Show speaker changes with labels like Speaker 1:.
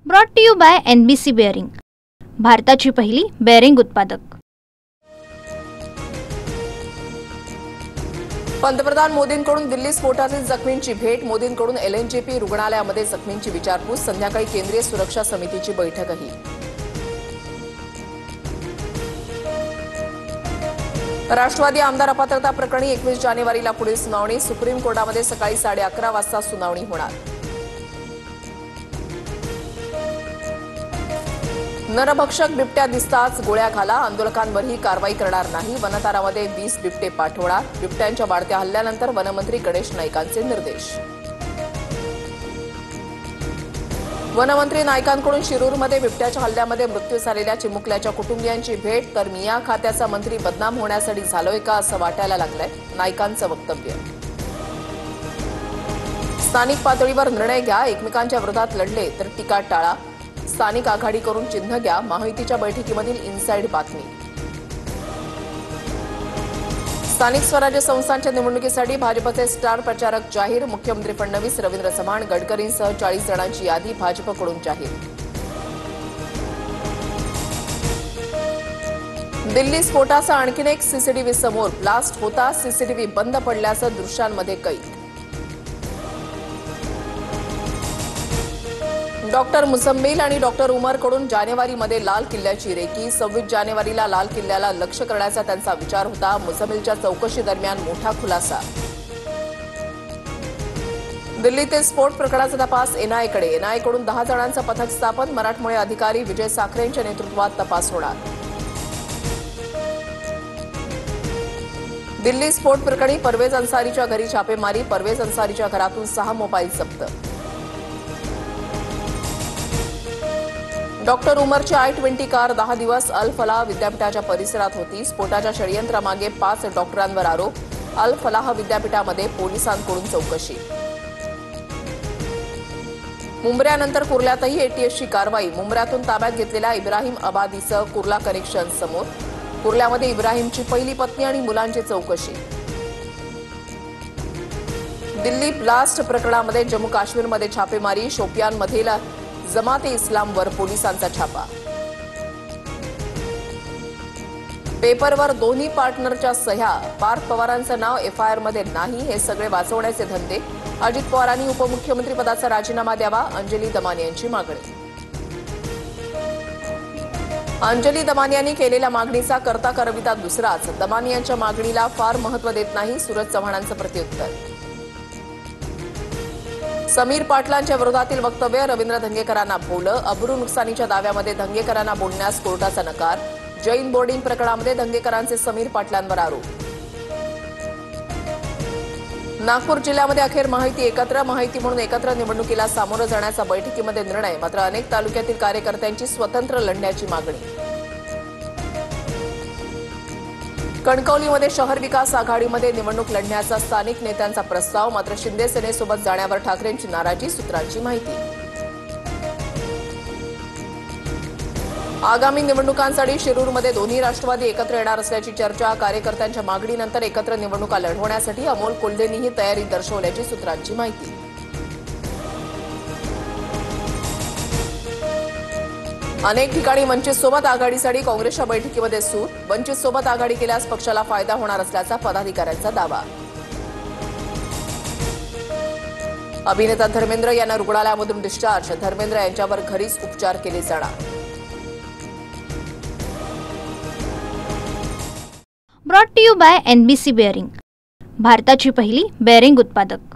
Speaker 1: Brought to you by NBC bearing, भारताची पहिली bearing उत्पादक।
Speaker 2: पंतप्रधान मोदींकडून दिल्ली स्फोटातील जखमींची भेट, मोदींकडून LNJP रुग्णालयामध्ये जखमींची विचारपूस, संध्याकाळी केंद्रीय सुरक्षा समितीची बैठकही। राष्ट्रवादी आमदार अपात्रता प्रकरणी 21 जानेवारीला पुढील सुनावणी, सुप्रीम कोर्टामध्ये सकाळी 11:30 वाजता सुनावणी होणार। नरभक्षक बिबट्या दिसताच गोळ्या घाला, आंदोलकांवरही कारवाई करणार नाही, वनतारामध्ये 20 बिबटे पाठवणार, बिबट्यांच्या वाढत्या हल्ल्यानंतर वनमंत्री गणेश नाईकांचे निर्देश। वनमंत्री नाईकांकडून शिरूरमध्ये बिबट्याच्या हल्ल्यामध्ये मृत्यू झालेल्या चिमुकल्याच्या कुटुंबियांची भेट, तर मी या खात्याचा मंत्री बदनाम होण्यासाठी झालोय का असं वाटायला लागलंय, नाईकांचं वक्तव्य। स्थानिक पातळीवर निर्णय घ्या, एकमेकांच्या विरोधात लढले तर टीका टाळा, स्थानिक आघाडी करून चिन्ह घ्या, महायुतीच्या बैठकीमधील इनसाइड बातमी। स्थानिक स्वराज्य संस्थांच्या निवडणुकीसाठी भाजपचे स्टार प्रचारक जाहीर, मुख्यमंत्री फडणवीस, रवींद्र चव्हाण, गडकरींसह 40 जणांची यादी भाजपकडून जाहीर। दिल्ली स्फोटाचा आणखीन एक CCTV समोर, ब्लास्ट होता CCTV बंद पडल्याचं दृश्यांमध्ये कैद। डॉक्टर मुझम्मिल आणि डॉक्टर उमरकडून जानेवारीमध्ये लाल किल्ल्याची रेकी, 26 जानेवारीला लाल किल्ल्याला लक्ष्य करण्याचा त्यांचा विचार होता, मुझम्मिलच्या चौकशी दरम्यान मोठा खुलासा। दिल्लीतील स्फोट प्रकरणाचा तपास NIAकडे, NIAकडून 10 जणांचं पथक स्थापन, मराठमोळे अधिकारी विजय साखरेंच्या नेतृत्वात तपास होणार। दिल्ली स्फोट प्रकरणी परवेज अन्सारीच्या घरी छापेमारी, परवेज अन्सारीच्या घरातून 6 मोबाईल जप्त। डॉक्टर उमरची I-20 कार 10 दिवस अल फलाह विद्यापीठाच्या परिसरात होती, स्फोटाच्या षडयंत्रामागे 5 डॉक्टरांवर आरोप, अल फलाह विद्यापीठामध्ये पोलिसांकडून चौकशी। मुंबऱ्यानंतर कुर्ल्यातही ATSची कारवाई, मुंबऱ्यातून ताब्यात घेतलेल्या इब्राहिम अबादीसह कुर्ला कनेक्शन समोर, कुर्ल्यामध्ये इब्राहिमची पहिली पत्नी आणि मुलांची चौकशी। दिल्ली ब्लास्ट प्रकरणामध्ये जम्मू काश्मीरमध्ये छापेमारी, शोपियानमधील जमाते इस्लामवर पोलिसांचा छापा। पेपरवर दोन्ही पार्टनरच्या सह्या, पार्थ पवारांचं नाव FIRमध्ये नाही, हे सगळे वाचवण्याचे धंदे, अजित पवारांनी उपमुख्यमंत्री पदाचा राजीनामा द्यावा, अंजली दमानियांची मागणी। अंजली दमानियांनी केलेल्या मागणीचा करता करविता दुसराच, दमानियांच्या मागणीला फार महत्त्व देत नाही, सूरज चव्हाणांचं प्रत्युत्तर। समीर पाटलांच्या विरोधातील वक्तव्य, रवींद्र धंगेकरांना भोवलं, अब्रू नुकसानीच्या दाव्यामध्ये धंगेकरांना बोलण्यास कोर्टाचा नकार, जैन बोर्डिंग प्रकरणामध्ये धंगेकरांचे समीर पाटलांवर आरोप। नागपूर जिल्ह्यामध्ये अखेर महायुती एकत्र, महायुती म्हणून एकत्र निवडणुकीला सामोरं जाण्याचा बैठकीमध्ये निर्णय, मात्र अनेक तालुक्यातील कार्यकर्त्यांची स्वतंत्र लढण्याची मागणी। कणकवलीमध्ये शहर विकास आघाडीमध्ये निवडणूक लढण्याचा स्थानिक नेत्यांचा प्रस्ताव, मात्र शिंदे सेनेसोबत जाण्यावर ठाकरेंची नाराजी, सूत्रांची माहिती। आगामी निवडणुकांसाठी शिरूरमध्ये दोन्ही राष्ट्रवादी एकत्र येणार असल्याची चर्चा, कार्यकर्त्यांच्या मागणीनंतर एकत्र निवडणुका लढवण्यासाठी अमोल कोल्हेंनीही तयारी दर्शवल्याची सूत्रांची माहिती। अनेक ठिकाणी वंचितसोबत आघाडीसाठी काँग्रेसच्या बैठकीमध्ये सूर, वंचितसोबत आघाडी केल्यास पक्षाला फायदा होणार असल्याचा पदाधिकाऱ्यांचा दावा। अभिनेता धर्मेंद्र यांना रुग्णालयामधून डिस्चार्ज, धर्मेंद्र यांच्यावर घरीच उपचार केले जाणार।
Speaker 1: Brought to you by NBC bearing, भारताची पहिली बेअरिंग उत्पादक।